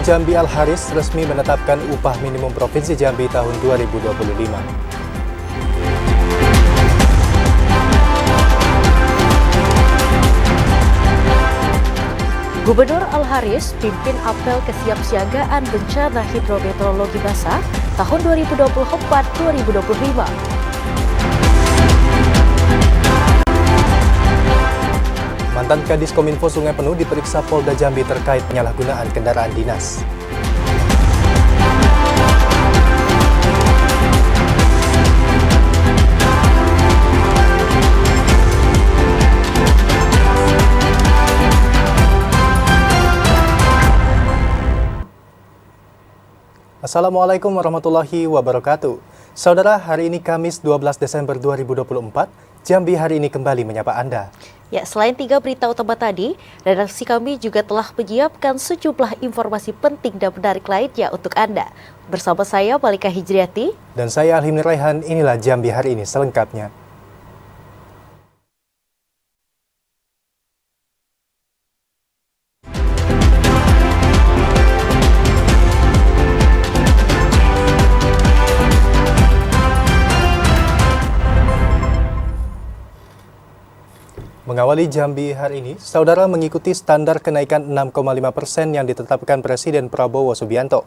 Jambi Al-Haris resmi menetapkan upah minimum Provinsi Jambi tahun 2025. Gubernur Al-Haris pimpin apel kesiapsiagaan bencana hidrometeorologi basah tahun 2024-2025. Mantan Kadis Kominfo Sungai Penuh diperiksa Polda Jambi terkait penyalahgunaan kendaraan dinas. Assalamualaikum warahmatullahi wabarakatuh. Saudara, hari ini Kamis 12 Desember 2024, Jambi hari ini kembali menyapa Anda. Ya, selain 3 berita utama tadi, redaksi kami juga telah menyiapkan sejumlah informasi penting dan menarik lainnya untuk Anda. Bersama saya, Malika Hijriati. Dan saya Alhimni Raihan, inilah Jambi hari ini selengkapnya. Mengawali Jambi hari ini, saudara mengikuti standar kenaikan 6,5% yang ditetapkan Presiden Prabowo Subianto.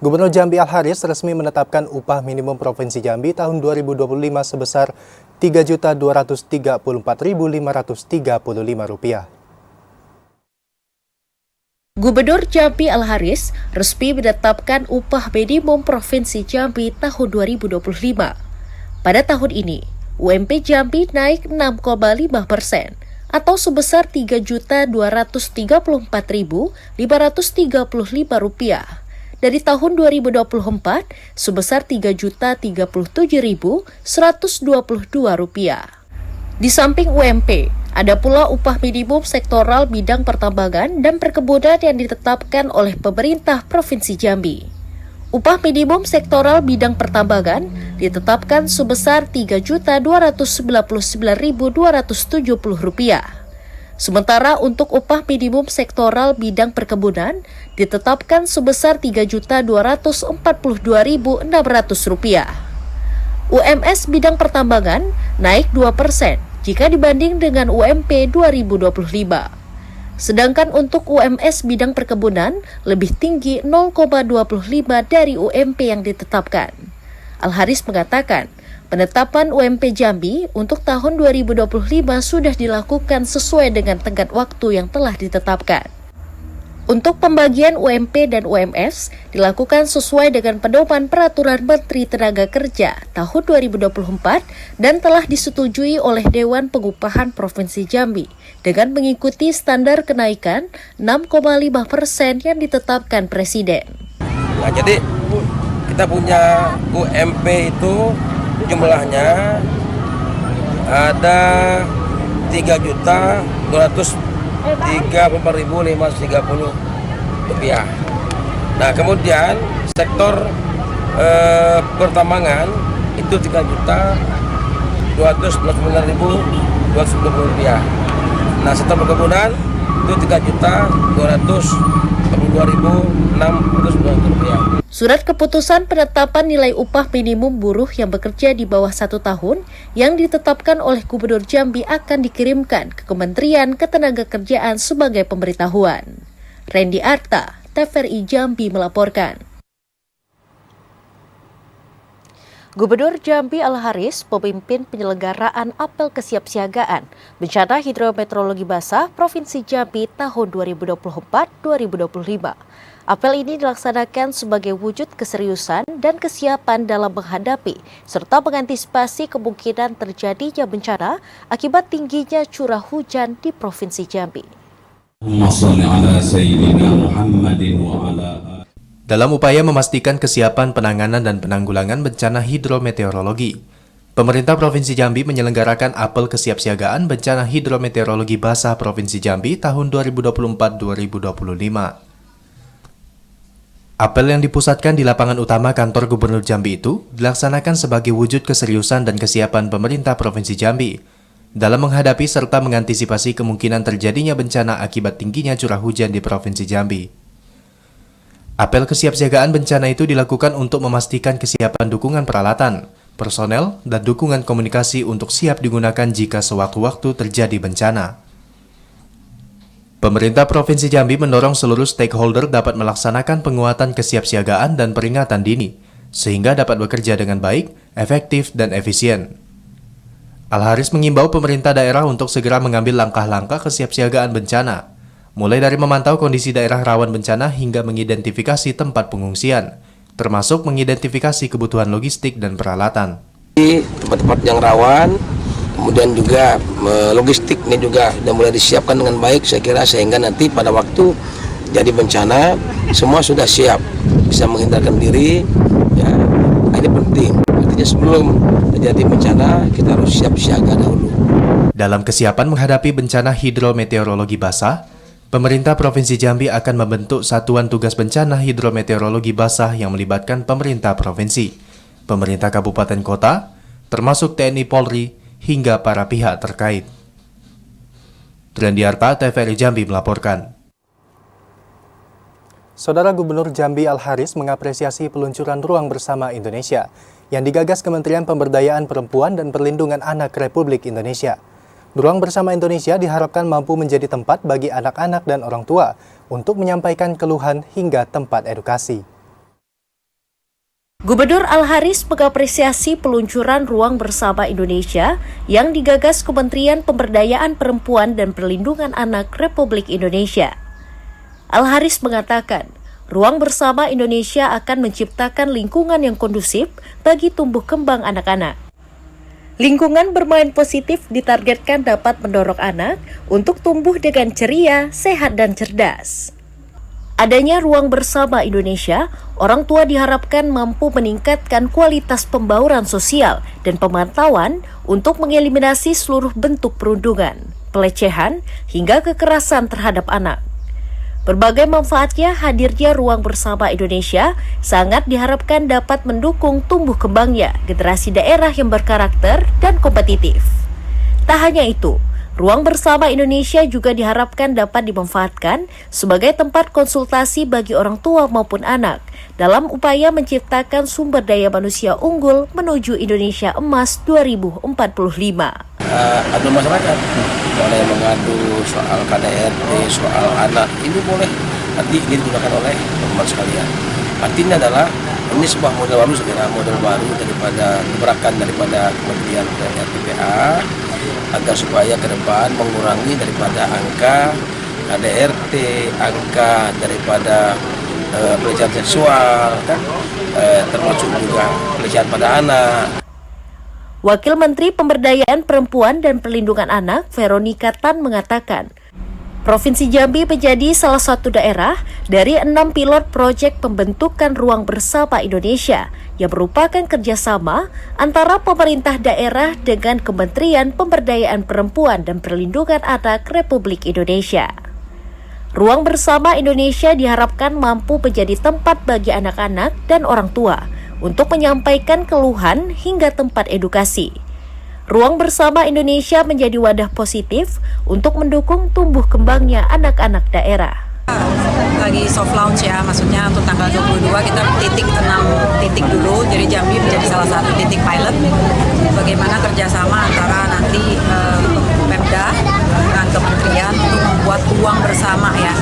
Gubernur Jambi Al-Haris resmi menetapkan upah minimum Provinsi Jambi tahun 2025 sebesar Rp3.234.535. Gubernur Jambi Al-Haris resmi menetapkan upah minimum Provinsi Jambi tahun 2025. Pada tahun ini, UMP Jambi naik 6,5% atau sebesar Rp3.234.535 dari tahun 2024 sebesar Rp3.037.122. Di samping UMP, ada pula upah minimum sektoral bidang pertambangan dan perkebunan yang ditetapkan oleh pemerintah Provinsi Jambi. Upah minimum sektoral bidang pertambangan ditetapkan sebesar Rp3.299.270. Sementara untuk upah minimum sektoral bidang perkebunan ditetapkan sebesar Rp3.242.600. UMS bidang pertambangan naik 2% jika dibanding dengan UMP 2025. Sedangkan untuk UMS bidang perkebunan lebih tinggi 0,25 dari UMP yang ditetapkan. Al-Haris mengatakan, penetapan UMP Jambi untuk tahun 2025 sudah dilakukan sesuai dengan tenggat waktu yang telah ditetapkan. Untuk pembagian UMP dan UMS dilakukan sesuai dengan pedoman Peraturan Menteri Tenaga Kerja tahun 2024 dan telah disetujui oleh Dewan Pengupahan Provinsi Jambi dengan mengikuti standar kenaikan 6,5% yang ditetapkan Presiden. Nah, jadi kita punya UMP itu jumlahnya ada 3.234.530 rupiah. Nah, kemudian sektor pertambangan itu 3.299.220 rupiah. Nah, sektor perkebunan itu 3.242.600 rupiah. Surat keputusan penetapan nilai upah minimum buruh yang bekerja di bawah 1 tahun yang ditetapkan oleh Gubernur Jambi akan dikirimkan ke Kementerian Ketenagakerjaan sebagai pemberitahuan. Randy Arta, TVRI Jambi melaporkan. Gubernur Jambi Al-Haris memimpin penyelenggaraan apel kesiapsiagaan bencana hidrometeorologi basah Provinsi Jambi tahun 2024-2025. Apel ini dilaksanakan sebagai wujud keseriusan dan kesiapan dalam menghadapi serta mengantisipasi kemungkinan terjadinya bencana akibat tingginya curah hujan di Provinsi Jambi. Dalam upaya memastikan kesiapan penanganan dan penanggulangan bencana hidrometeorologi, pemerintah Provinsi Jambi menyelenggarakan apel kesiapsiagaan bencana hidrometeorologi basah Provinsi Jambi tahun 2024-2025. Apel yang dipusatkan di lapangan utama kantor Gubernur Jambi itu dilaksanakan sebagai wujud keseriusan dan kesiapan pemerintah Provinsi Jambi dalam menghadapi serta mengantisipasi kemungkinan terjadinya bencana akibat tingginya curah hujan di Provinsi Jambi. Apel kesiapsiagaan bencana itu dilakukan untuk memastikan kesiapan dukungan peralatan, personel, dan dukungan komunikasi untuk siap digunakan jika sewaktu-waktu terjadi bencana. Pemerintah Provinsi Jambi mendorong seluruh stakeholder dapat melaksanakan penguatan kesiapsiagaan dan peringatan dini, sehingga dapat bekerja dengan baik, efektif, dan efisien. Al-Haris mengimbau pemerintah daerah untuk segera mengambil langkah-langkah kesiapsiagaan bencana, mulai dari memantau kondisi daerah rawan bencana hingga mengidentifikasi tempat pengungsian, termasuk mengidentifikasi kebutuhan logistik dan peralatan. Di tempat-tempat yang rawan, kemudian juga logistik ini juga sudah mulai disiapkan dengan baik, saya kira, sehingga nanti pada waktu jadi bencana semua sudah siap, bisa menghindarkan diri. Ya, ini penting. Artinya sebelum terjadi bencana kita harus siap siaga dahulu. Dalam kesiapan menghadapi bencana hidrometeorologi basah, pemerintah Provinsi Jambi akan membentuk Satuan Tugas Bencana Hidrometeorologi Basah yang melibatkan pemerintah provinsi, pemerintah kabupaten kota, termasuk TNI Polri, hingga para pihak terkait. Trendiarta, TVRI Jambi melaporkan. Saudara Gubernur Jambi Al-Haris mengapresiasi peluncuran Ruang Bersama Indonesia yang digagas Kementerian Pemberdayaan Perempuan dan Perlindungan Anak Republik Indonesia. Ruang Bersama Indonesia diharapkan mampu menjadi tempat bagi anak-anak dan orang tua untuk menyampaikan keluhan hingga tempat edukasi. Gubernur Al-Haris mengapresiasi peluncuran Ruang Bersama Indonesia yang digagas Kementerian Pemberdayaan Perempuan dan Perlindungan Anak Republik Indonesia. Al-Haris mengatakan, Ruang Bersama Indonesia akan menciptakan lingkungan yang kondusif bagi tumbuh kembang anak-anak. Lingkungan bermain positif ditargetkan dapat mendorong anak untuk tumbuh dengan ceria, sehat, dan cerdas. Adanya Ruang Bersama Indonesia, orang tua diharapkan mampu meningkatkan kualitas pembauran sosial dan pemantauan untuk mengeliminasi seluruh bentuk perundungan, pelecehan, hingga kekerasan terhadap anak. Berbagai manfaatnya hadirnya Ruang Bersama Indonesia sangat diharapkan dapat mendukung tumbuh kembangnya generasi daerah yang berkarakter dan kompetitif. Tak hanya itu, Ruang Bersama Indonesia juga diharapkan dapat dimanfaatkan sebagai tempat konsultasi bagi orang tua maupun anak dalam upaya menciptakan sumber daya manusia unggul menuju Indonesia Emas 2045. Adu masyarakat, boleh mengadu soal KDRT, soal anak, ini boleh nanti digunakan oleh teman-teman sekalian. Artinya adalah ini sebuah model baru, sebenarnya model baru daripada gebrakan daripada Kementerian PPA agar supaya ke depan mengurangi daripada angka KDRT, angka daripada pelecehan seksual, kan, termasuk juga pelecehan pada anak. Wakil Menteri Pemberdayaan Perempuan dan Perlindungan Anak, Veronica Tan mengatakan, Provinsi Jambi menjadi salah satu daerah dari 6 pilot proyek pembentukan Ruang Bersama Indonesia yang merupakan kerjasama antara pemerintah daerah dengan Kementerian Pemberdayaan Perempuan dan Perlindungan Anak Republik Indonesia. Ruang Bersama Indonesia diharapkan mampu menjadi tempat bagi anak-anak dan orang tua untuk menyampaikan keluhan hingga tempat edukasi. Ruang Bersama Indonesia menjadi wadah positif untuk mendukung tumbuh kembangnya anak-anak daerah. Lagi soft launch ya, maksudnya untuk tanggal 22 kita 6 titik dulu, jadi Jambi menjadi salah satu titik pilot bagaimana kerjasama antara nanti Pemda dengan kementerian untuk membuat ruang bersama ya.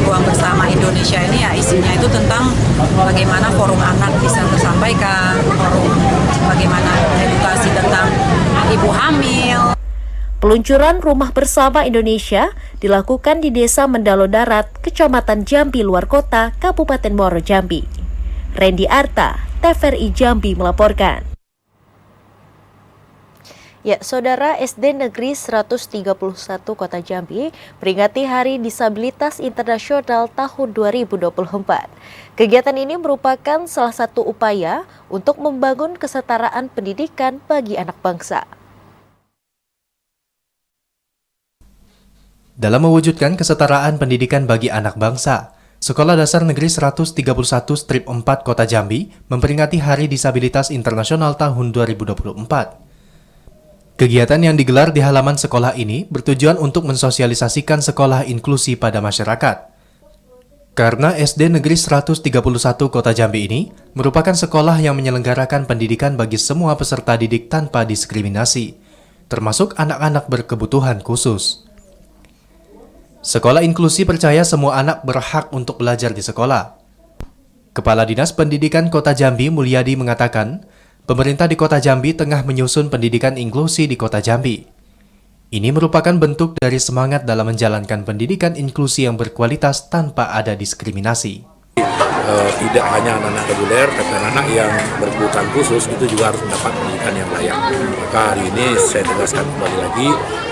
Ruang Bersama Indonesia ini ya isinya itu tentang bagaimana forum anak bisa tersampaikan, forum bagaimana edukasi tentang ibu hamil. Peluncuran Rumah Bersama Indonesia dilakukan di Desa Mendalo Darat, Kecamatan Jambi Luar Kota, Kabupaten Muaro Jambi. Randy Arta, TVRI Jambi melaporkan. Ya, Saudara, SD Negeri 131 Kota Jambi peringati Hari Disabilitas Internasional tahun 2024. Kegiatan ini merupakan salah satu upaya untuk membangun kesetaraan pendidikan bagi anak bangsa. Dalam mewujudkan kesetaraan pendidikan bagi anak bangsa, Sekolah Dasar Negeri 131 Strip 4 Kota Jambi memperingati Hari Disabilitas Internasional tahun 2024. Kegiatan yang digelar di halaman sekolah ini bertujuan untuk mensosialisasikan sekolah inklusi pada masyarakat. Karena SD Negeri 131 Kota Jambi ini merupakan sekolah yang menyelenggarakan pendidikan bagi semua peserta didik tanpa diskriminasi, termasuk anak-anak berkebutuhan khusus. Sekolah inklusi percaya semua anak berhak untuk belajar di sekolah. Kepala Dinas Pendidikan Kota Jambi Mulyadi mengatakan, pemerintah di Kota Jambi tengah menyusun pendidikan inklusi di Kota Jambi. Ini merupakan bentuk dari semangat dalam menjalankan pendidikan inklusi yang berkualitas tanpa ada diskriminasi. Tidak hanya anak-anak reguler, tapi anak-anak yang berkebutuhan khusus itu juga harus mendapat pendidikan yang layak. Maka hari ini saya tegaskan kembali lagi,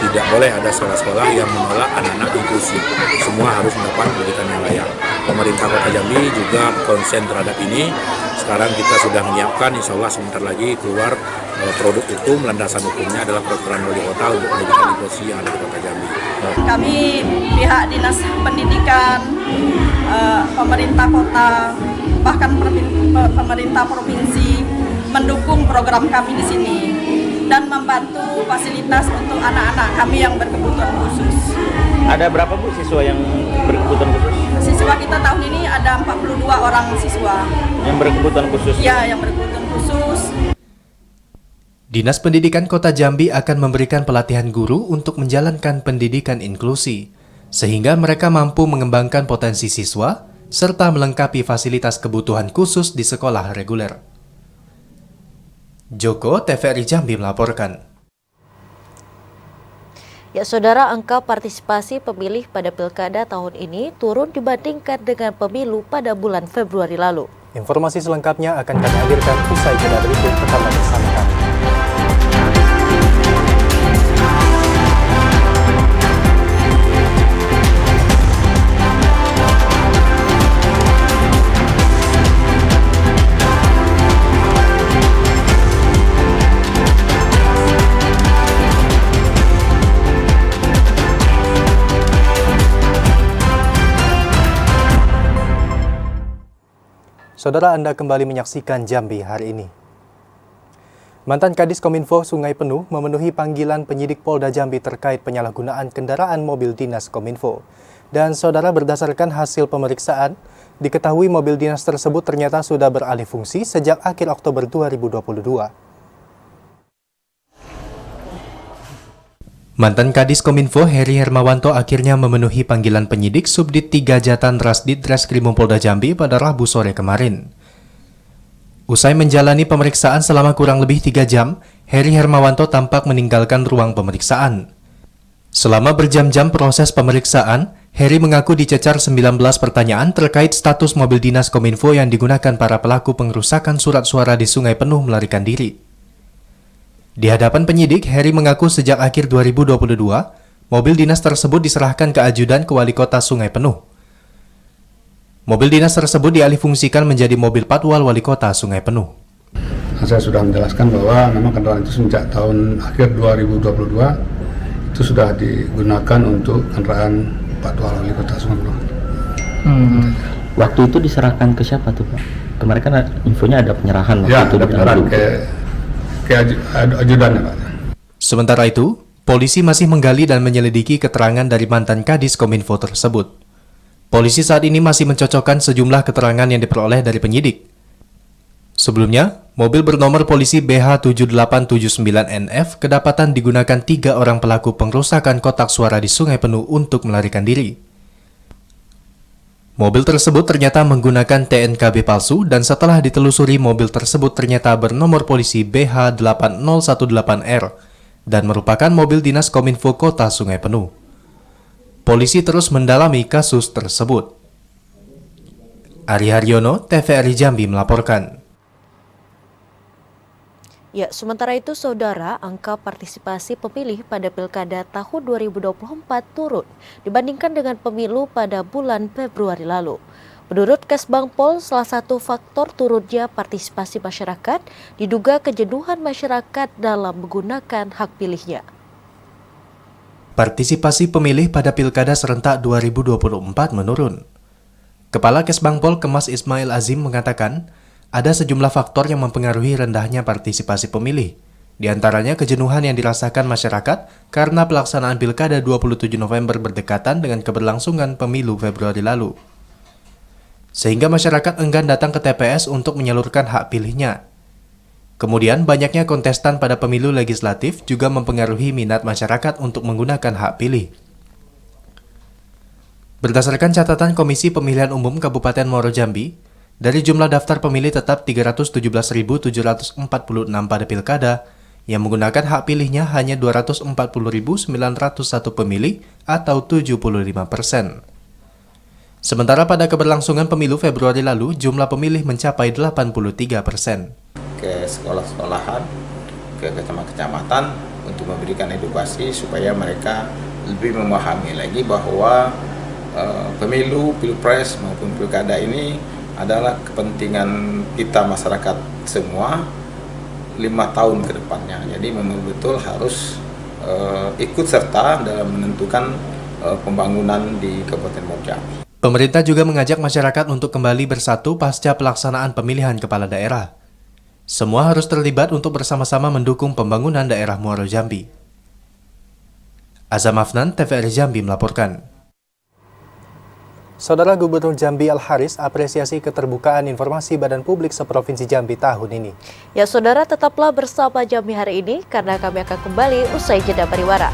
tidak boleh ada sekolah-sekolah yang menolak anak-anak inklusi. Semua harus mendapat pendidikan yang layak. Pemerintah Kota Jambi juga konsen terhadap ini. Sekarang kita sudah menyiapkan, insya Allah sebentar lagi keluar produk hukum, landasan hukumnya adalah peraturan wali kota untuk pendidikan inklusi yang ada di Kota Jambi. Kami pihak Dinas Pendidikan, pemerintah kota, bahkan pemerintah provinsi mendukung program kami di sini dan membantu fasilitas untuk anak-anak kami yang berkebutuhan khusus. Ada berapa Bu siswa yang berkebutuhan khusus? Siswa kita tahun ini ada 42 orang siswa. Yang berkebutuhan khusus? Ya, yang berkebutuhan khusus. Dinas Pendidikan Kota Jambi akan memberikan pelatihan guru untuk menjalankan pendidikan inklusi, sehingga mereka mampu mengembangkan potensi siswa, serta melengkapi fasilitas kebutuhan khusus di sekolah reguler. Joko, TVRI Jambi melaporkan. Ya, Saudara, angka partisipasi pemilih pada pilkada tahun ini turun dibandingkan dengan pemilu pada bulan Februari lalu. Informasi selengkapnya akan kami hadirkan usai jeda berikut, tetaplah bersama kami. Saudara, Anda kembali menyaksikan Jambi hari ini. Mantan Kadis Kominfo Sungai Penuh memenuhi panggilan penyidik Polda Jambi terkait penyalahgunaan kendaraan mobil dinas Kominfo. Dan saudara, berdasarkan hasil pemeriksaan, diketahui mobil dinas tersebut ternyata sudah beralih fungsi sejak akhir Oktober 2022. Mantan Kadis Kominfo Heri Hermawanto akhirnya memenuhi panggilan penyidik Subdit 3 Jatan Rasdit Reskrimum Polda Jambi pada Rabu sore kemarin. Usai menjalani pemeriksaan selama kurang lebih 3 jam, Heri Hermawanto tampak meninggalkan ruang pemeriksaan. Selama berjam-jam proses pemeriksaan, Heri mengaku dicecar 19 pertanyaan terkait status mobil dinas Kominfo yang digunakan para pelaku pengerusakan surat suara di Sungai Penuh melarikan diri. Di hadapan penyidik, Heri mengaku sejak akhir 2022, mobil dinas tersebut diserahkan ke ajudan ke Wali Kota Sungai Penuh. Mobil dinas tersebut dialihfungsikan menjadi mobil patwal Wali Kota Sungai Penuh. Saya sudah menjelaskan bahwa memang kendaraan itu sejak tahun akhir 2022 itu sudah digunakan untuk kendaraan patwal Wali Kota Sungai Penuh. Waktu itu diserahkan ke siapa tuh Pak? Kemarin kan infonya ada penyerahan waktu Ya, itu. ada penyerahan ke ajudannya Pak. Sementara itu, polisi masih menggali dan menyelidiki keterangan dari mantan Kadis Kominfo tersebut. Polisi saat ini masih mencocokkan sejumlah keterangan yang diperoleh dari penyidik. Sebelumnya, mobil bernomor polisi BH7879NF kedapatan digunakan 3 orang pelaku pengrusakan kotak suara di Sungai Penuh untuk melarikan diri. Mobil tersebut ternyata menggunakan TNKB palsu dan setelah ditelusuri mobil tersebut ternyata bernomor polisi BH8018R dan merupakan mobil dinas Kominfo Kota Sungai Penuh. Polisi terus mendalami kasus tersebut. Ari Haryono, TVRI Jambi melaporkan. Ya, sementara itu Saudara, angka partisipasi pemilih pada Pilkada tahun 2024 turun dibandingkan dengan pemilu pada bulan Februari lalu. Menurut Kesbangpol, salah satu faktor turunnya partisipasi masyarakat diduga kejenuhan masyarakat dalam menggunakan hak pilihnya. Partisipasi pemilih pada Pilkada serentak 2024 menurun. Kepala Kesbangpol Kemas Ismail Azim mengatakan, ada sejumlah faktor yang mempengaruhi rendahnya partisipasi pemilih, di antaranya kejenuhan yang dirasakan masyarakat karena pelaksanaan Pilkada 27 November berdekatan dengan keberlangsungan pemilu Februari lalu. sehingga masyarakat enggan datang ke TPS untuk menyalurkan hak pilihnya. Kemudian, banyaknya kontestan pada pemilu legislatif juga mempengaruhi minat masyarakat untuk menggunakan hak pilih. Berdasarkan catatan Komisi Pemilihan Umum Kabupaten Muaro Jambi, dari jumlah daftar pemilih tetap 317.746 pada pilkada, yang menggunakan hak pilihnya hanya 240.901 pemilih atau 75%. Sementara pada keberlangsungan pemilu Februari lalu, jumlah pemilih mencapai 83%. Ke sekolah-sekolahan, ke kecamatan untuk memberikan edukasi supaya mereka lebih memahami lagi bahwa pemilu, pilpres maupun pilkada ini adalah kepentingan kita masyarakat semua 5 tahun ke depannya. Jadi memang betul harus ikut serta dalam menentukan pembangunan di Kabupaten Muaro Jambi. Pemerintah juga mengajak masyarakat untuk kembali bersatu pasca pelaksanaan pemilihan kepala daerah. Semua harus terlibat untuk bersama-sama mendukung pembangunan daerah Muaro Jambi. Azam Afnan, TVRI Jambi melaporkan. Saudara Gubernur Jambi Al-Haris apresiasi keterbukaan informasi Badan Publik Seprovinsi Jambi tahun ini. Ya saudara, tetaplah bersama Jambi hari ini karena kami akan kembali usai jeda pariwara.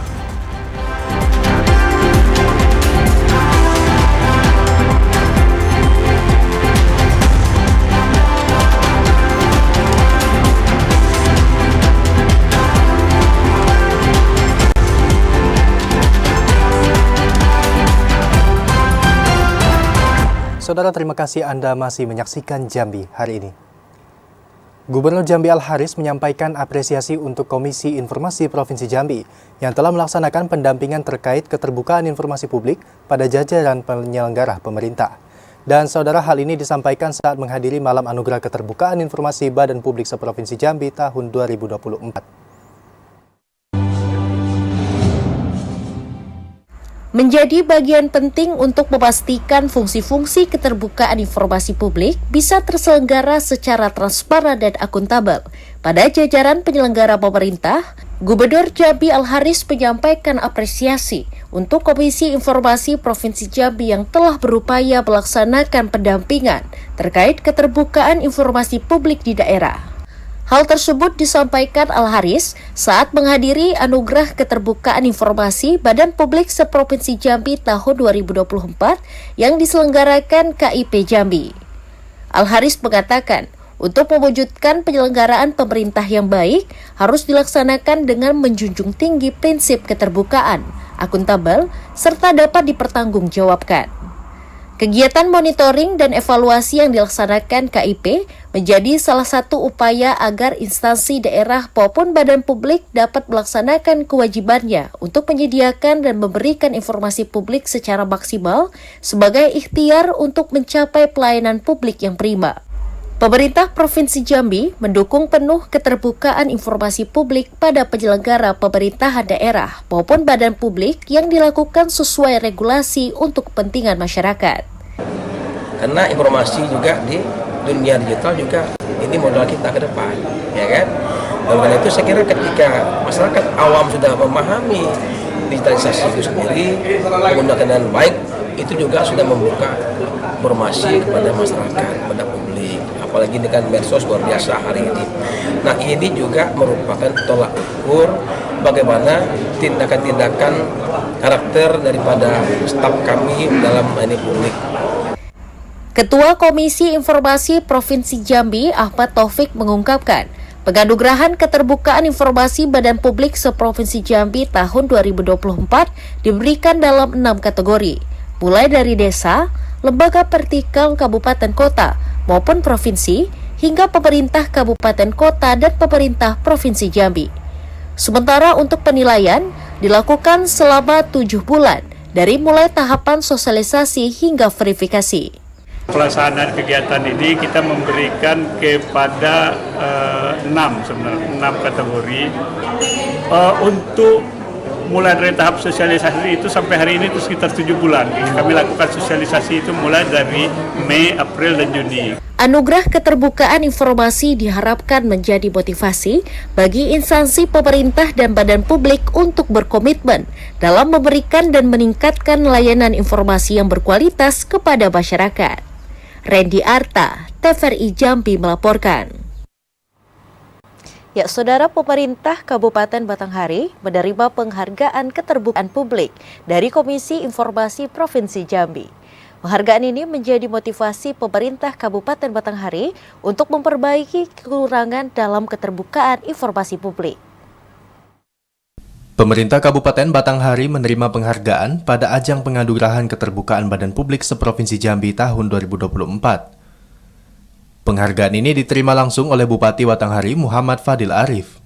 Saudara, terima kasih Anda masih menyaksikan Jambi hari ini. Gubernur Jambi Al-Haris menyampaikan apresiasi untuk Komisi Informasi Provinsi Jambi yang telah melaksanakan pendampingan terkait keterbukaan informasi publik pada jajaran penyelenggara pemerintah. Dan saudara, hal ini disampaikan saat menghadiri Malam Anugerah Keterbukaan Informasi Badan Publik Seprovinsi Jambi tahun 2024. Menjadi bagian penting untuk memastikan fungsi-fungsi keterbukaan informasi publik bisa terselenggara secara transparan dan akuntabel. Pada jajaran penyelenggara pemerintah, Gubernur Jambi Al-Haris menyampaikan apresiasi untuk Komisi Informasi Provinsi Jambi yang telah berupaya melaksanakan pendampingan terkait keterbukaan informasi publik di daerah. Hal tersebut disampaikan Al-Haris saat menghadiri Anugerah Keterbukaan Informasi Badan Publik Seprovinsi Jambi tahun 2024 yang diselenggarakan KIP Jambi. Al-Haris mengatakan, untuk mewujudkan penyelenggaraan pemerintah yang baik harus dilaksanakan dengan menjunjung tinggi prinsip keterbukaan, akuntabel, serta dapat dipertanggungjawabkan. Kegiatan monitoring dan evaluasi yang dilaksanakan KIP menjadi salah satu upaya agar instansi daerah maupun badan publik dapat melaksanakan kewajibannya untuk menyediakan dan memberikan informasi publik secara maksimal sebagai ikhtiar untuk mencapai pelayanan publik yang prima. Pemerintah Provinsi Jambi mendukung penuh keterbukaan informasi publik pada penyelenggara pemerintahan daerah maupun badan publik yang dilakukan sesuai regulasi untuk kepentingan masyarakat. Karena informasi juga di dunia digital juga ini modal kita ke depan, ya kan? Oleh karena itu saya kira ketika masyarakat awam sudah memahami digitalisasi itu sendiri, menggunakan dengan baik, itu juga sudah membuka informasi kepada masyarakat, kepada publik. Apalagi dengan medsos luar biasa hari ini. Nah, ini juga merupakan tolak ukur bagaimana tindakan-tindakan karakter daripada staf kami dalam ini publik. Ketua Komisi Informasi Provinsi Jambi, Ahmad Taufik mengungkapkan, penganugerahan keterbukaan informasi Badan Publik Seprovinsi Jambi tahun 2024 diberikan dalam 6 kategori, mulai dari desa, lembaga vertikal kabupaten kota, maupun provinsi, hingga pemerintah kabupaten kota dan pemerintah Provinsi Jambi. Sementara untuk penilaian, dilakukan selama 7 bulan, dari mulai tahapan sosialisasi hingga verifikasi. Pelaksanaan kegiatan ini kita memberikan kepada 6 kategori. Untuk mulai dari tahap sosialisasi itu sampai hari ini itu sekitar 7 bulan. Kami lakukan sosialisasi itu mulai dari Mei, April, dan Juni. Anugerah keterbukaan informasi diharapkan menjadi motivasi bagi instansi pemerintah dan badan publik untuk berkomitmen dalam memberikan dan meningkatkan layanan informasi yang berkualitas kepada masyarakat. Randy Arta, TVRI Jambi melaporkan. Ya, Saudara, pemerintah Kabupaten Batanghari menerima penghargaan keterbukaan publik dari Komisi Informasi Provinsi Jambi. Penghargaan ini menjadi motivasi pemerintah Kabupaten Batanghari untuk memperbaiki kekurangan dalam keterbukaan informasi publik. Pemerintah Kabupaten Batanghari menerima penghargaan pada ajang penganugerahan keterbukaan Badan Publik seprovinsi Jambi tahun 2024. Penghargaan ini diterima langsung oleh Bupati Batanghari Muhammad Fadil Arif.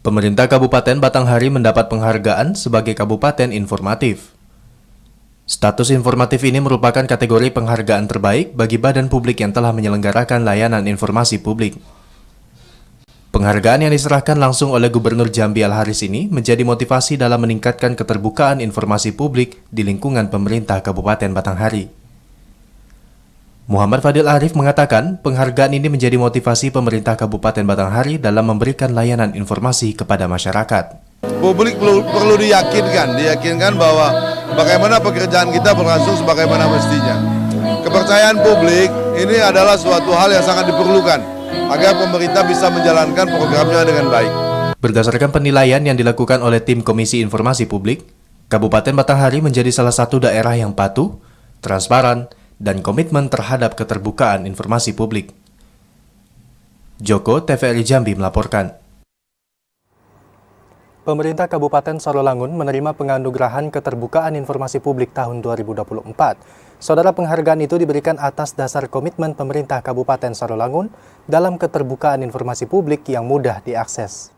Pemerintah Kabupaten Batanghari mendapat penghargaan sebagai Kabupaten Informatif. Status informatif ini merupakan kategori penghargaan terbaik bagi badan publik yang telah menyelenggarakan layanan informasi publik. Penghargaan yang diserahkan langsung oleh Gubernur Jambi Al-Haris ini menjadi motivasi dalam meningkatkan keterbukaan informasi publik di lingkungan pemerintah Kabupaten Batanghari. Muhammad Fadil Arif mengatakan penghargaan ini menjadi motivasi pemerintah Kabupaten Batanghari dalam memberikan layanan informasi kepada masyarakat. Publik perlu diyakinkan bahwa bagaimana pekerjaan kita berlangsung sebagaimana mestinya. Kepercayaan publik ini adalah suatu hal yang sangat diperlukan agar pemerintah bisa menjalankan programnya dengan baik. Berdasarkan penilaian yang dilakukan oleh tim Komisi Informasi Publik, Kabupaten Batanghari menjadi salah satu daerah yang patuh, transparan, dan komitmen terhadap keterbukaan informasi publik. Joko, TVRI Jambi melaporkan. Pemerintah Kabupaten Sarolangun menerima penganugerahan keterbukaan informasi publik tahun 2024. Saudara, penghargaan itu diberikan atas dasar komitmen pemerintah Kabupaten Sarolangun dalam keterbukaan informasi publik yang mudah diakses.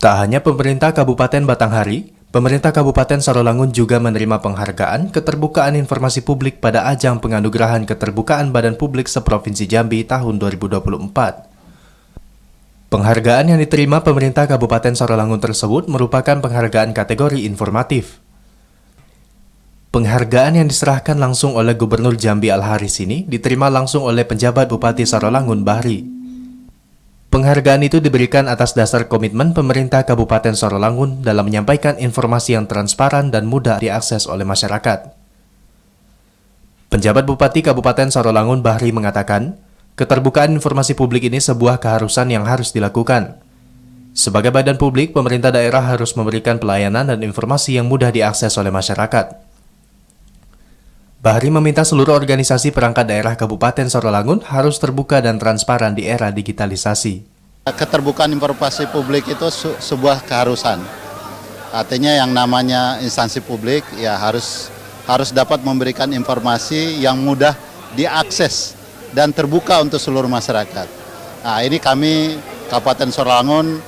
Tak hanya pemerintah Kabupaten Batanghari, pemerintah Kabupaten Sarolangun juga menerima penghargaan keterbukaan informasi publik pada ajang penganugerahan keterbukaan Badan Publik seprovinsi Jambi tahun 2024. Penghargaan yang diterima pemerintah Kabupaten Sarolangun tersebut merupakan penghargaan kategori informatif. Penghargaan yang diserahkan langsung oleh Gubernur Jambi Al-Haris ini diterima langsung oleh penjabat Bupati Sarolangun Bahri. Penghargaan itu diberikan atas dasar komitmen pemerintah Kabupaten Sarolangun dalam menyampaikan informasi yang transparan dan mudah diakses oleh masyarakat. Penjabat Bupati Kabupaten Sarolangun Bahri mengatakan, keterbukaan informasi publik ini sebuah keharusan yang harus dilakukan. Sebagai badan publik, pemerintah daerah harus memberikan pelayanan dan informasi yang mudah diakses oleh masyarakat. Bahri meminta seluruh organisasi perangkat daerah Kabupaten Sarolangun harus terbuka dan transparan di era digitalisasi. Keterbukaan informasi publik itu sebuah keharusan. Artinya yang namanya instansi publik ya harus dapat memberikan informasi yang mudah diakses dan terbuka untuk seluruh masyarakat. Nah, ini kami Kabupaten Sarolangun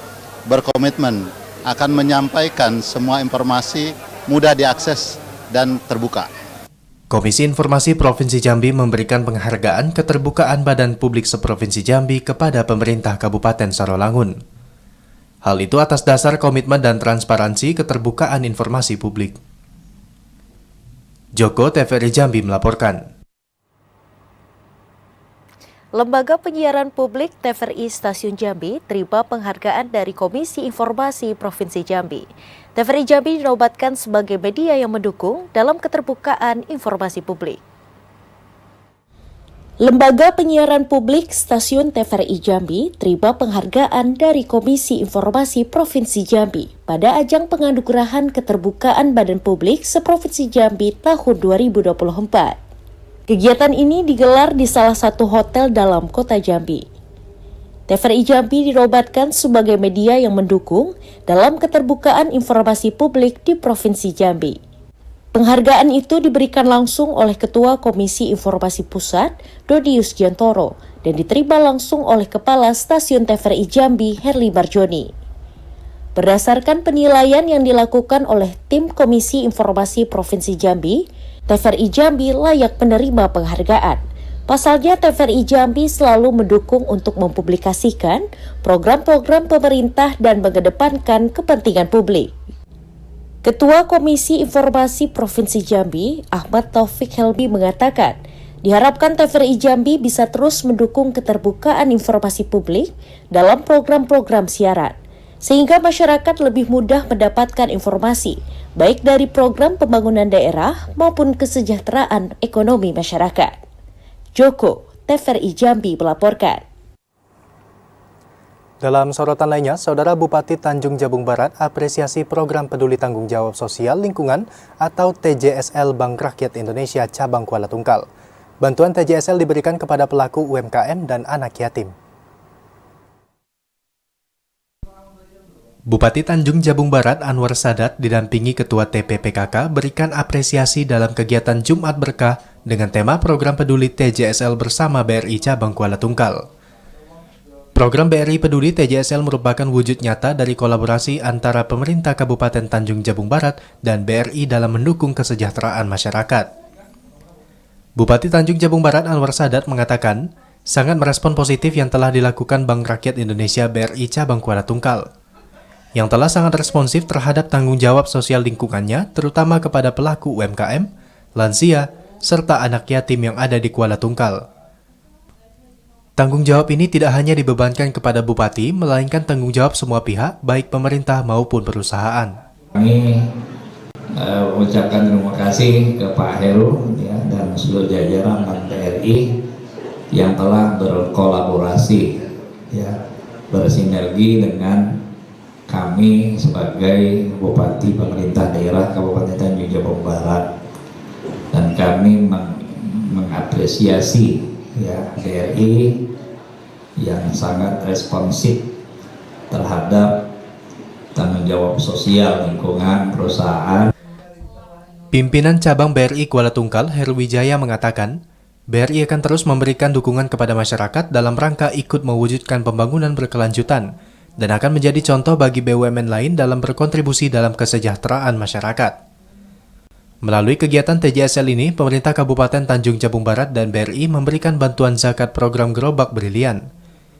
berkomitmen akan menyampaikan semua informasi mudah diakses dan terbuka. Komisi Informasi Provinsi Jambi memberikan penghargaan keterbukaan Badan Publik seprovinsi Jambi kepada pemerintah Kabupaten Sarolangun. Hal itu atas dasar komitmen dan transparansi keterbukaan informasi publik. Joko, TVRI Jambi melaporkan. Lembaga Penyiaran Publik TVRI Stasiun Jambi terima penghargaan dari Komisi Informasi Provinsi Jambi. TVRI Jambi dinobatkan sebagai media yang mendukung dalam keterbukaan informasi publik. Lembaga Penyiaran Publik Stasiun TVRI Jambi terima penghargaan dari Komisi Informasi Provinsi Jambi pada ajang penganugerahan keterbukaan Badan Publik seprovinsi Jambi tahun 2024. Kegiatan ini digelar di salah satu hotel dalam kota Jambi. TVRI Jambi dinobatkan sebagai media yang mendukung dalam keterbukaan informasi publik di Provinsi Jambi. Penghargaan itu diberikan langsung oleh Ketua Komisi Informasi Pusat, Dodi Yusgiantoro, dan diterima langsung oleh Kepala Stasiun TVRI Jambi, Herli Marjoni. Berdasarkan penilaian yang dilakukan oleh tim Komisi Informasi Provinsi Jambi, TVRI Jambi layak menerima penghargaan. Pasalnya, TVRI Jambi selalu mendukung untuk mempublikasikan program-program pemerintah dan mengedepankan kepentingan publik. Ketua Komisi Informasi Provinsi Jambi, Ahmad Taufik Helmi mengatakan, diharapkan TVRI Jambi bisa terus mendukung keterbukaan informasi publik dalam program-program siaran. sehingga masyarakat lebih mudah mendapatkan informasi, baik dari program pembangunan daerah maupun kesejahteraan ekonomi masyarakat. Joko, TVRI Jambi melaporkan. Dalam sorotan lainnya, Saudara Bupati Tanjung Jabung Barat apresiasi program peduli tanggung jawab sosial lingkungan atau TJSL Bank Rakyat Indonesia Cabang Kuala Tungkal. Bantuan TJSL diberikan kepada pelaku UMKM dan anak yatim. Bupati Tanjung Jabung Barat Anwar Sadat didampingi Ketua TPPKK berikan apresiasi dalam kegiatan Jumat Berkah dengan tema program peduli TJSL bersama BRI Cabang Kuala Tungkal. Program BRI Peduli TJSL merupakan wujud nyata dari kolaborasi antara pemerintah Kabupaten Tanjung Jabung Barat dan BRI dalam mendukung kesejahteraan masyarakat. Bupati Tanjung Jabung Barat Anwar Sadat mengatakan, sangat merespon positif yang telah dilakukan Bank Rakyat Indonesia BRI Cabang Kuala Tungkal, yang telah sangat responsif terhadap tanggung jawab sosial lingkungannya, terutama kepada pelaku UMKM, lansia, serta anak yatim yang ada di Kuala Tungkal. Tanggung jawab ini tidak hanya dibebankan kepada Bupati, melainkan tanggung jawab semua pihak, baik pemerintah maupun perusahaan. Kami mengucapkan terima kasih ke Pak Heru ya, dan seluruh jajaran Bank BRI yang telah berkolaborasi, ya, bersinergi dengan kami sebagai Bupati Pemerintah Daerah Kabupaten Tanjung Jabung Barat, dan kami mengapresiasi ya BRI yang sangat responsif terhadap tanggung jawab sosial lingkungan perusahaan. Pimpinan cabang BRI Kuala Tungkal, Heru Wijaya mengatakan, BRI akan terus memberikan dukungan kepada masyarakat dalam rangka ikut mewujudkan pembangunan berkelanjutan dan akan menjadi contoh bagi BUMN lain dalam berkontribusi dalam kesejahteraan masyarakat. Melalui kegiatan TJSL ini, pemerintah Kabupaten Tanjung Jabung Barat dan BRI memberikan bantuan zakat program Gerobak Brilian,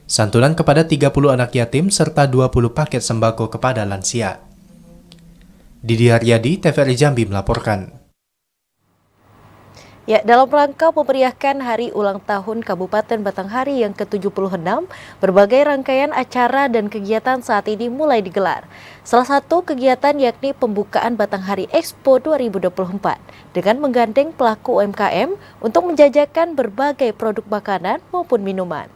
santunan kepada 30 anak yatim, serta 20 paket sembako kepada lansia. Didi Haryadi, TVRI Jambi melaporkan. Ya, dalam rangka memeriahkan Hari Ulang Tahun Kabupaten Batanghari yang ke-76, berbagai rangkaian acara dan kegiatan saat ini mulai digelar. Salah satu kegiatan yakni pembukaan Batanghari Expo 2024 dengan menggandeng pelaku UMKM untuk menjajakan berbagai produk makanan maupun minuman.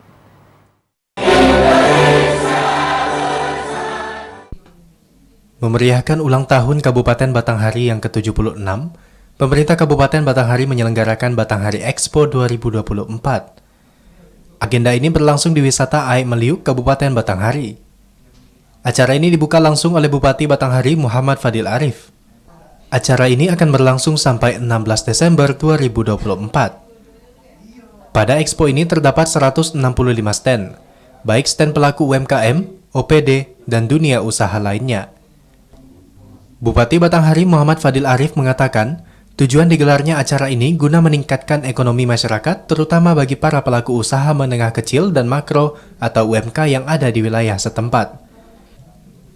Memeriahkan ulang tahun Kabupaten Batanghari yang ke-76, pemerintah Kabupaten Batanghari menyelenggarakan Batanghari Expo 2024. Agenda ini berlangsung di wisata Aek Meliuk, Kabupaten Batanghari. Acara ini dibuka langsung oleh Bupati Batanghari Muhammad Fadil Arif. Acara ini akan berlangsung sampai 16 Desember 2024. Pada Expo ini terdapat 165 stand, baik stand pelaku UMKM, OPD, dan dunia usaha lainnya. Bupati Batanghari Muhammad Fadil Arif mengatakan, tujuan digelarnya acara ini guna meningkatkan ekonomi masyarakat, terutama bagi para pelaku usaha menengah kecil dan makro atau UMK yang ada di wilayah setempat.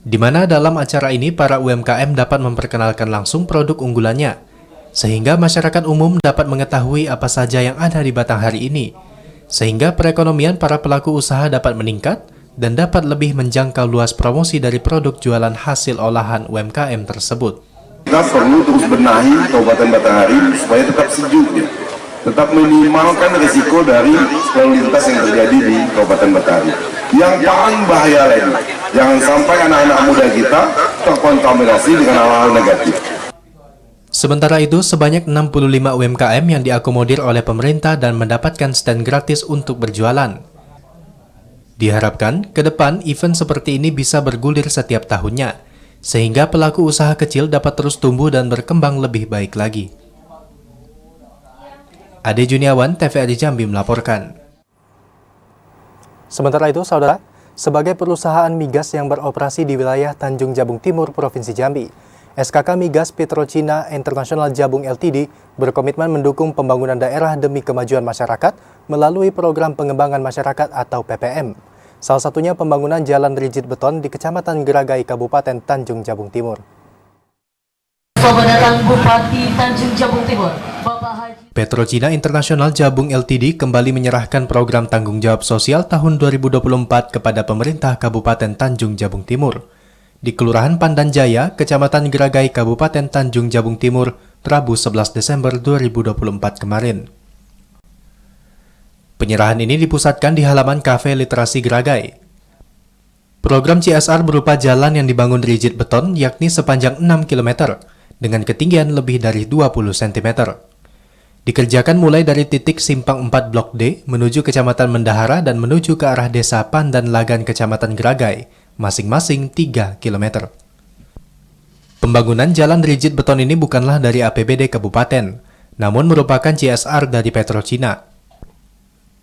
Di mana dalam acara ini para UMKM dapat memperkenalkan langsung produk unggulannya, sehingga masyarakat umum dapat mengetahui apa saja yang ada di Batanghari ini, sehingga perekonomian para pelaku usaha dapat meningkat dan dapat lebih menjangkau luas promosi dari produk jualan hasil olahan UMKM tersebut. Kita perlu terus benahi Kabupaten Batanghari supaya tetap sejuk, ya. Tetap minimalkan risiko dari lalu lintas yang terjadi di Kabupaten Batanghari. Yang paling bahaya lagi, jangan sampai anak-anak muda kita terkontaminasi dengan hal-hal negatif. Sementara itu, sebanyak 65 UMKM yang diakomodir oleh pemerintah dan mendapatkan stand gratis untuk berjualan. Diharapkan, ke depan event seperti ini bisa bergulir setiap tahunnya, sehingga pelaku usaha kecil dapat terus tumbuh dan berkembang lebih baik lagi. Ade Juniawan, TVRI Jambi melaporkan. Sementara itu, Saudara, sebagai perusahaan migas yang beroperasi di wilayah Tanjung Jabung Timur, Provinsi Jambi, SKK Migas Petrochina International Jabung Ltd berkomitmen mendukung pembangunan daerah demi kemajuan masyarakat melalui program pengembangan masyarakat atau PPM. Salah satunya pembangunan jalan rigid beton di Kecamatan Geragai, Kabupaten Tanjung Jabung Timur. Selamat datang Bupati Tanjung Jabung Timur, Bapak Haji. Petrocina Internasional Jabung Ltd kembali menyerahkan program tanggung jawab sosial tahun 2024 kepada pemerintah Kabupaten Tanjung Jabung Timur di Kelurahan Pandan Jaya, Kecamatan Geragai, Kabupaten Tanjung Jabung Timur, Rabu 11 Desember 2024 kemarin. Penyerahan ini dipusatkan di halaman Kafe Literasi Geragai. Program CSR berupa jalan yang dibangun rigid beton yakni sepanjang 6 km dengan ketinggian lebih dari 20 cm. Dikerjakan mulai dari titik Simpang 4 Blok D menuju Kecamatan Mendahara dan menuju ke arah Desa Pandan Lagan Kecamatan Geragai, masing-masing 3 km. Pembangunan jalan rigid beton ini bukanlah dari APBD Kabupaten, namun merupakan CSR dari Petrocina.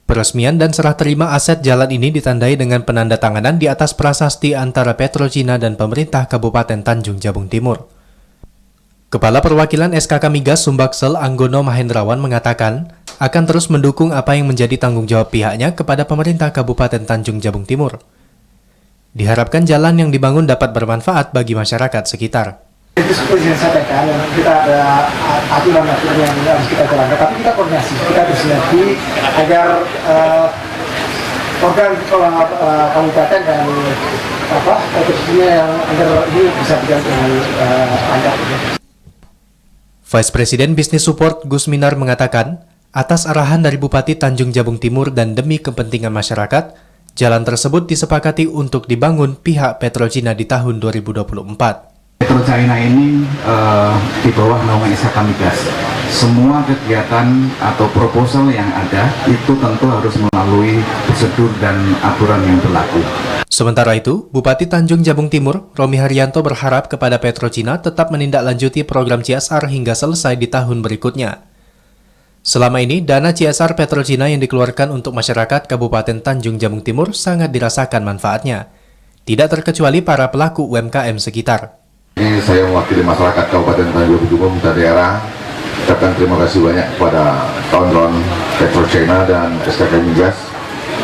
Peresmian dan serah terima aset jalan ini ditandai dengan penandatanganan di atas prasasti antara Petrocina dan pemerintah Kabupaten Tanjung Jabung Timur. Kepala Perwakilan SKK Migas Sumbaksel Anggono Mahendrawan mengatakan akan terus mendukung apa yang menjadi tanggung jawab pihaknya kepada pemerintah Kabupaten Tanjung Jabung Timur. Diharapkan jalan yang dibangun dapat bermanfaat bagi masyarakat sekitar. Itu seperti yang saya sampaikan, kita ada aturan-aturan yang harus kita jalankan, tapi kita koordinasi, kita bersinergi agar organ kabupaten dan institusinya yang under ini bisa berjalan dengan lancar. Vice Presiden Business Support Gus Minar mengatakan, atas arahan dari Bupati Tanjung Jabung Timur dan demi kepentingan masyarakat, jalan tersebut disepakati untuk dibangun pihak Petrocina di tahun 2024. Petrocina ini di bawah naungan SKK Migas. Semua kegiatan atau proposal yang ada itu tentu harus melalui prosedur dan aturan yang berlaku. Sementara itu, Bupati Tanjung Jabung Timur, Romi Haryanto berharap kepada Petrocina tetap menindaklanjuti program CSR hingga selesai di tahun berikutnya. Selama ini, dana CSR Petrocina yang dikeluarkan untuk masyarakat Kabupaten Tanjung Jabung Timur sangat dirasakan manfaatnya. Tidak terkecuali para pelaku UMKM sekitar. Ini saya mewakili masyarakat Kabupaten Tanjung Jabung Timur, pemerintah daerah, ucapkan terima kasih banyak kepada kawan-kawan Petrocina dan SKK Migas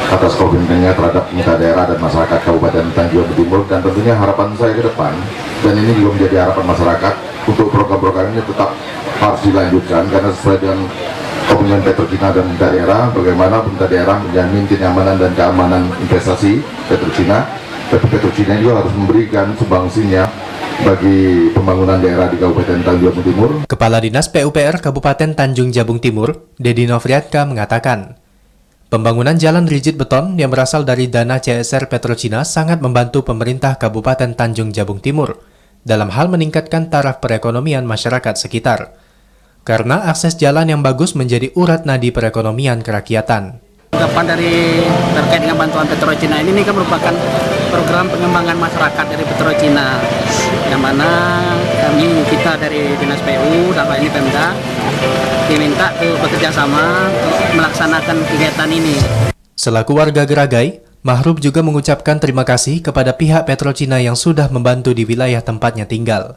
atas komitmennya terhadap pemerintah daerah dan masyarakat Kabupaten Tanjung Jabung Timur, dan tentunya harapan saya ke depan, dan ini juga menjadi harapan masyarakat untuk program-program ini tetap harus dilanjutkan karena sesuai dengan komitmen Petrocina dan pemerintah daerah, bagaimana pemerintah daerah menjamin kenyamanan dan keamanan investasi Petrocina, tapi Petrocina juga harus memberikan sumbangsinya bagi pembangunan daerah di Kabupaten Tanjung Jabung Timur. Kepala Dinas PUPR Kabupaten Tanjung Jabung Timur, Dedi Novriatka mengatakan, pembangunan jalan rigid beton yang berasal dari dana CSR Petrocina sangat membantu pemerintah Kabupaten Tanjung Jabung Timur dalam hal meningkatkan taraf perekonomian masyarakat sekitar. Karena akses jalan yang bagus menjadi urat nadi perekonomian kerakyatan. Tanggapan dari terkait dengan bantuan Petrocina ini kan merupakan program pengembangan masyarakat dari Petrocina, yang mana kita dari Dinas PU dalam ini Pemda diminta bekerja sama untuk melaksanakan kegiatan ini. Selaku warga Geragai, Mahrub juga mengucapkan terima kasih kepada pihak Petrocina yang sudah membantu di wilayah tempatnya tinggal.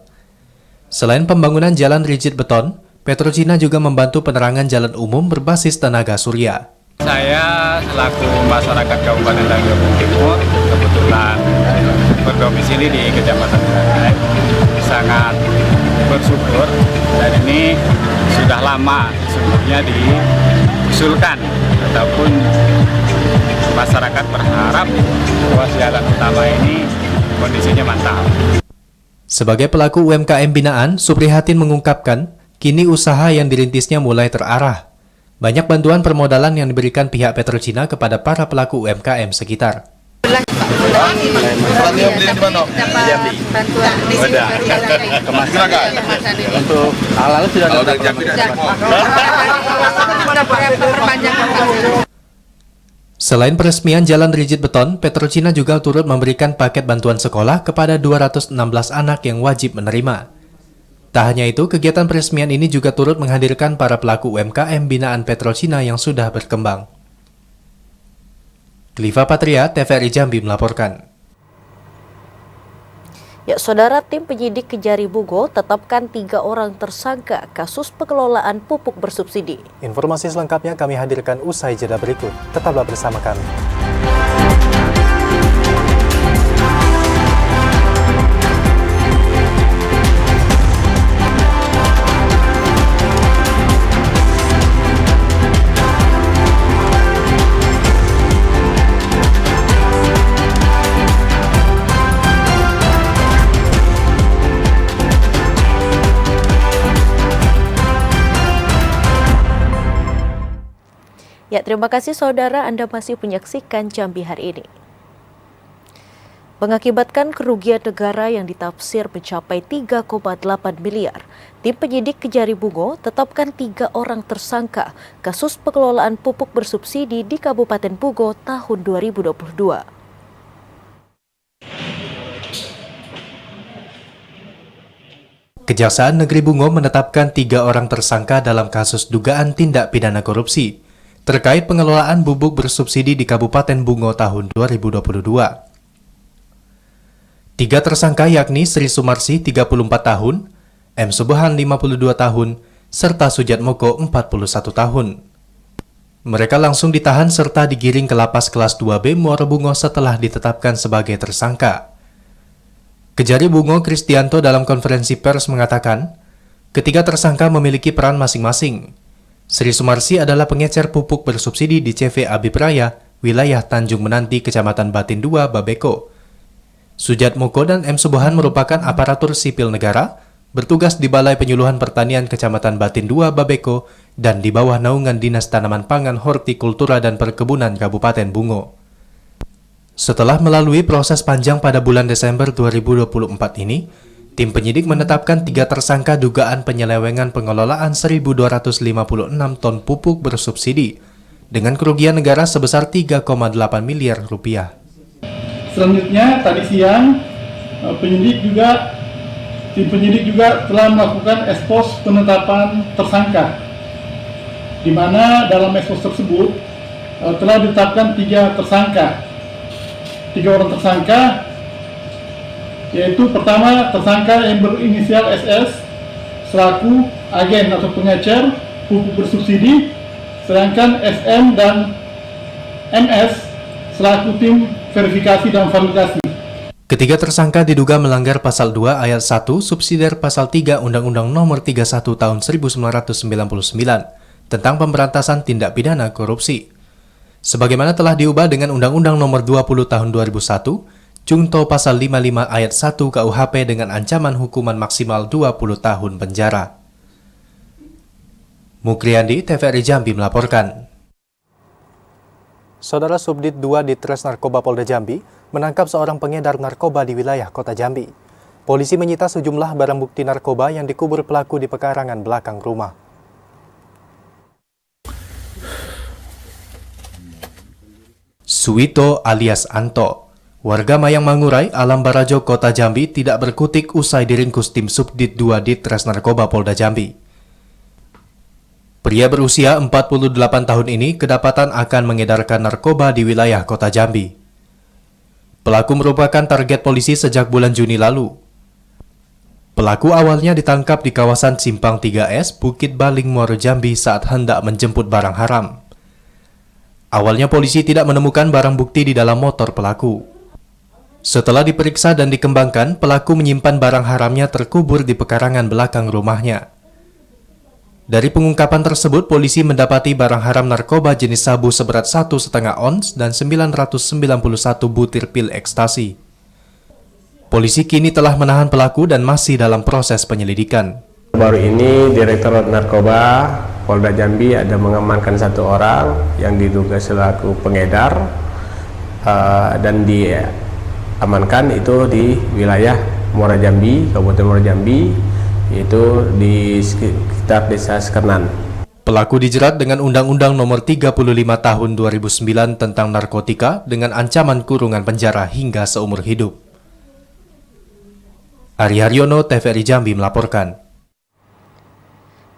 Selain pembangunan jalan rigid beton, Petrocina juga membantu penerangan jalan umum berbasis tenaga surya. Saya selaku masyarakat Kabupaten Tanjung Jabung Timur kebetulan berdomisili di Kecamatan Geragai, sangat bersyukur, dan ini sudah lama sebelumnya diusulkan, ataupun masyarakat berharap bahwa jalan utama ini kondisinya mantap. Sebagai pelaku UMKM binaan, Suprihatin mengungkapkan, kini usaha yang dirintisnya mulai terarah. Banyak bantuan permodalan yang diberikan pihak Petrocina kepada para pelaku UMKM sekitar. Untuk hal-hal sudah ada. Selain peresmian jalan rigid beton, Petrocina juga turut memberikan paket bantuan sekolah kepada 216 anak yang wajib menerima. Tak hanya itu, kegiatan peresmian ini juga turut menghadirkan para pelaku UMKM binaan Petrocina yang sudah berkembang. Kliva Patria, TVRI Jambi melaporkan. Ya, saudara, tim penyidik Kejari Bugo tetapkan 3 orang tersangka kasus pengelolaan pupuk bersubsidi. Informasi selengkapnya kami hadirkan usai jeda berikut. Tetaplah bersama kami. Ya, terima kasih saudara, Anda masih menyaksikan Jambi hari ini. Mengakibatkan kerugian negara yang ditafsir mencapai 3,8 miliar, tim penyidik Kejari Bungo tetapkan 3 orang tersangka kasus pengelolaan pupuk bersubsidi di Kabupaten Bungo tahun 2022. Kejaksaan Negeri Bungo menetapkan 3 orang tersangka dalam kasus dugaan tindak pidana korupsi terkait pengelolaan pupuk bersubsidi di Kabupaten Bungo tahun 2022. 3 tersangka yakni Sri Sumarsi 34 tahun, M. Subhan 52 tahun, serta Sujatmoko 41 tahun. Mereka langsung ditahan serta digiring ke lapas kelas 2B Muara Bungo setelah ditetapkan sebagai tersangka. Kejari Bungo Kristianto dalam konferensi pers mengatakan, ketiga tersangka memiliki peran masing-masing. Sri Sumarsi adalah pengecer pupuk bersubsidi di CV Abib Raya, wilayah Tanjung Menanti, Kecamatan Batin 2, Babeko. Sujatmoko dan M. Subhan merupakan aparatur sipil negara, bertugas di Balai Penyuluhan Pertanian Kecamatan Batin 2, Babeko, dan di bawah naungan Dinas Tanaman Pangan, Hortikultura dan Perkebunan Kabupaten Bungo. Setelah melalui proses panjang pada bulan Desember 2024 ini, tim penyidik menetapkan 3 tersangka dugaan penyelewengan pengelolaan 1.256 ton pupuk bersubsidi dengan kerugian negara sebesar 3,8 miliar rupiah. Selanjutnya, tadi siang, tim penyidik juga telah melakukan ekspos penetapan tersangka, di mana dalam ekspos tersebut telah ditetapkan 3 tersangka. 3 orang tersangka, yaitu pertama tersangka yang berinisial SS selaku agen atau pengecer pupuk bersubsidi, sedangkan SM dan MS selaku tim verifikasi dan validasi. Ketiga tersangka diduga melanggar Pasal 2 Ayat 1 Subsidiar Pasal 3 Undang-Undang Nomor 31 Tahun 1999 tentang pemberantasan tindak pidana korupsi. Sebagaimana telah diubah dengan Undang-Undang Nomor 20 Tahun 2001, Jungto Pasal 55 Ayat 1 KUHP dengan ancaman hukuman maksimal 20 tahun penjara. Mukriandi, TVRI Jambi melaporkan. Saudara Subdit 2 Ditres Narkoba Polda Jambi menangkap seorang pengedar narkoba di wilayah Kota Jambi. Polisi menyita sejumlah barang bukti narkoba yang dikubur pelaku di pekarangan belakang rumah. Suwito alias Anto, warga Mayang Mangurai, Alam Barajo, Kota Jambi tidak berkutik usai diringkus tim Subdit 2 Ditres Narkoba Polda Jambi. Pria berusia 48 tahun ini kedapatan akan mengedarkan narkoba di wilayah Kota Jambi. Pelaku merupakan target polisi sejak bulan Juni lalu. Pelaku awalnya ditangkap di kawasan Simpang 3S, Bukit Baling, Muaro Jambi saat hendak menjemput barang haram. Awalnya polisi tidak menemukan barang bukti di dalam motor pelaku. Setelah diperiksa dan dikembangkan, pelaku menyimpan barang haramnya terkubur di pekarangan belakang rumahnya. Dari pengungkapan tersebut, polisi mendapati barang haram narkoba jenis sabu seberat 1,5 ons dan 991 butir pil ekstasi. Polisi kini telah menahan pelaku dan masih dalam proses penyelidikan. Baru ini Direktorat Narkoba Polda Jambi ada mengamankan 1 orang yang diduga selaku pengedar dan diamankan itu di wilayah Muara Jambi, Kabupaten Muara Jambi, yaitu di sekitar Desa Sekernan. Pelaku dijerat dengan Undang-Undang Nomor 35 Tahun 2009 tentang narkotika dengan ancaman kurungan penjara hingga seumur hidup. Ari Haryono, TVRI Jambi melaporkan.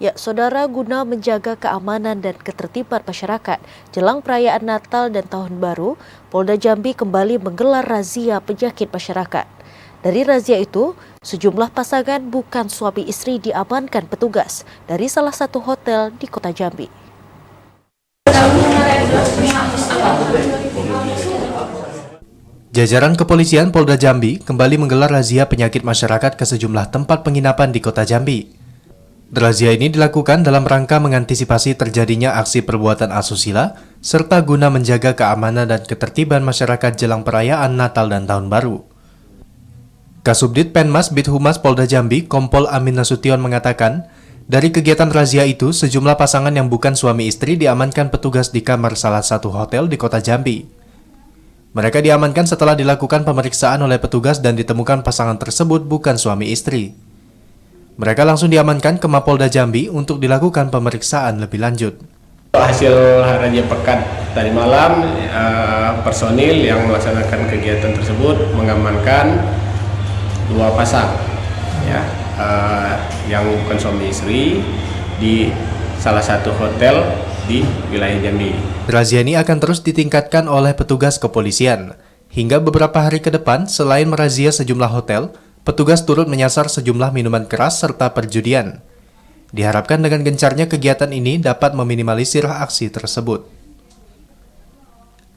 Ya, saudara, guna menjaga keamanan dan ketertiban masyarakat jelang perayaan Natal dan Tahun Baru, Polda Jambi kembali menggelar razia penyakit masyarakat. Dari razia itu, sejumlah pasangan bukan suami istri diamankan petugas dari salah satu hotel di Kota Jambi. Jajaran Kepolisian Polda Jambi kembali menggelar razia penyakit masyarakat ke sejumlah tempat penginapan di Kota Jambi. Razia ini dilakukan dalam rangka mengantisipasi terjadinya aksi perbuatan asusila serta guna menjaga keamanan dan ketertiban masyarakat jelang perayaan Natal dan Tahun Baru. Kasubdit Penmas Bithumas Polda Jambi, Kompol Amin Nasution mengatakan, Dari kegiatan razia itu, sejumlah pasangan yang bukan suami istri diamankan petugas di kamar salah satu hotel di kota Jambi. Mereka diamankan setelah dilakukan pemeriksaan oleh petugas dan ditemukan pasangan tersebut bukan suami istri. Mereka langsung diamankan ke Mapolda Jambi untuk dilakukan pemeriksaan lebih lanjut. Hasil razia pekan tadi malam, personil yang melaksanakan kegiatan tersebut mengamankan 2 pasang, ya, yang bukan suami istri di salah satu hotel di wilayah Jambi. Razia ini akan terus ditingkatkan oleh petugas kepolisian. Hingga beberapa hari ke depan, selain merazia sejumlah hotel, petugas turut menyasar sejumlah minuman keras serta perjudian. Diharapkan dengan gencarnya kegiatan ini dapat meminimalisir aksi tersebut.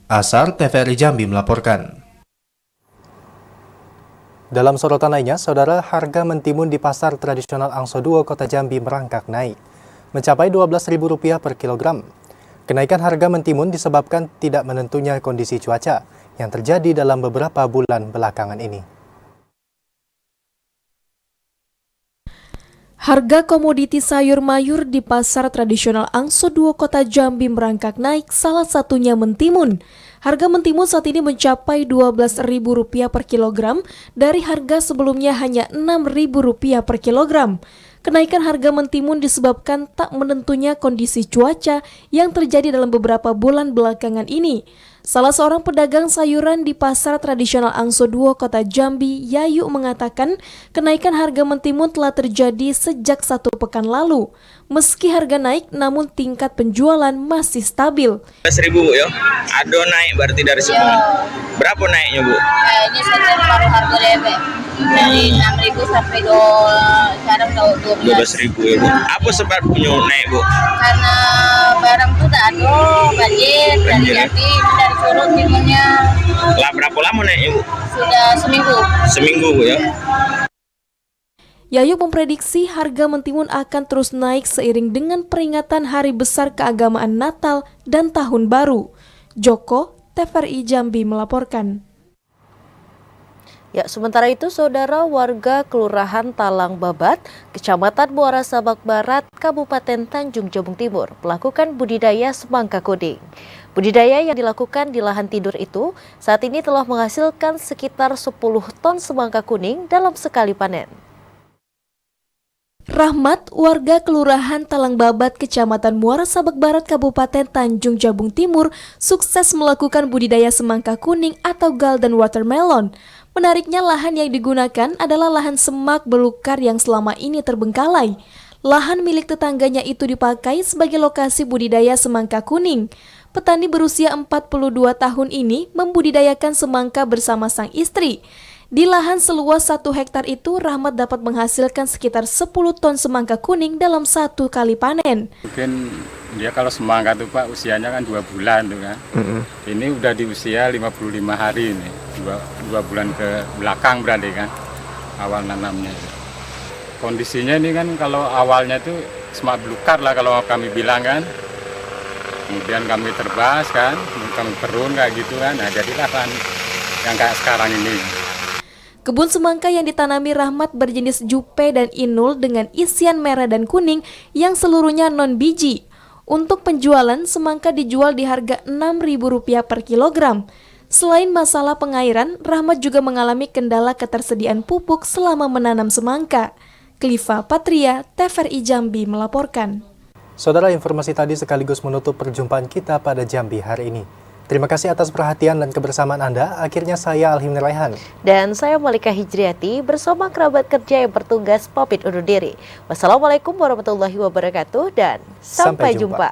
Asar TVRI Jambi melaporkan. Dalam sorotan lainnya, saudara, harga mentimun di pasar tradisional Angso 2 Kota Jambi merangkak naik, mencapai Rp12.000 per kilogram. Kenaikan harga mentimun disebabkan tidak menentunya kondisi cuaca yang terjadi dalam beberapa bulan belakangan ini. Harga komoditi sayur mayur di pasar tradisional Angso 2 Kota Jambi merangkak naik, salah satunya mentimun. Harga mentimun saat ini mencapai Rp12.000 per kilogram dari harga sebelumnya hanya Rp6.000 per kilogram. Kenaikan harga mentimun disebabkan tak menentunya kondisi cuaca yang terjadi dalam beberapa bulan belakangan ini. Salah seorang pedagang sayuran di pasar tradisional Angso 2 Kota Jambi, Yayu, mengatakan kenaikan harga mentimun telah terjadi sejak 1 pekan lalu. Meski harga naik, namun tingkat penjualan masih stabil. Rp12.000 ya, ada naik berarti dari semua. Berapa naiknya Bu? Ini sekitar harga DP dari 6.000 sampai sekarang 12.000 ya Bu. Apa sebabnya naik Bu? Karena barang tuh tak ada, banjir dari Jambi, dari Surut timunnya. Lah berapa lama naiknya Bu? Sudah seminggu. Seminggu Bu ya. Yayu memprediksi harga mentimun akan terus naik seiring dengan peringatan Hari Besar Keagamaan Natal dan Tahun Baru. Joko, TVRI Jambi melaporkan. Ya, sementara itu, saudara, warga Kelurahan Talang Babat, Kecamatan Muara Sabak Barat, Kabupaten Tanjung Jabung Timur, melakukan budidaya semangka kuning. Budidaya yang dilakukan di lahan tidur itu saat ini telah menghasilkan sekitar 10 ton semangka kuning dalam sekali panen. Rahmat, warga Kelurahan Talang Babat, Kecamatan Muara Sabak Barat, Kabupaten Tanjung Jabung Timur, sukses melakukan budidaya semangka kuning atau golden watermelon. Menariknya, lahan yang digunakan adalah lahan semak belukar yang selama ini terbengkalai. Lahan milik tetangganya itu dipakai sebagai lokasi budidaya semangka kuning. Petani berusia 42 tahun ini membudidayakan semangka bersama sang istri. Di lahan seluas 1 hektar itu, Rahmat dapat menghasilkan sekitar 10 ton semangka kuning dalam 1 kali panen. Mungkin dia kalau semangka itu Pak usianya kan 2 bulan tuh kan. Ini udah di usia 55 hari ini. 2 bulan ke belakang berarti kan awal nanamnya. Kondisinya ini kan kalau awalnya tuh semak belukar lah kalau kami bilang kan. Kemudian kami terbas kan, kami perun kayak gitu kan. Nah jadilah kan yang kayak sekarang ini. Kebun semangka yang ditanami Rahmat berjenis Jupe dan Inul dengan isian merah dan kuning yang seluruhnya non-biji. Untuk penjualan, semangka dijual di harga Rp6.000 per kilogram. Selain masalah pengairan, Rahmat juga mengalami kendala ketersediaan pupuk selama menanam semangka. Kliva Patria, TVRI Jambi melaporkan. Saudara, informasi tadi sekaligus menutup perjumpaan kita pada Jambi hari ini. Terima kasih atas perhatian dan kebersamaan Anda. Akhirnya saya Alhim Raihan. Dan saya Malika Hijriati bersama kerabat kerja yang bertugas pamit undur diri. Wassalamualaikum warahmatullahi wabarakatuh dan sampai jumpa.